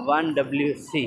1WC،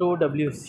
2WC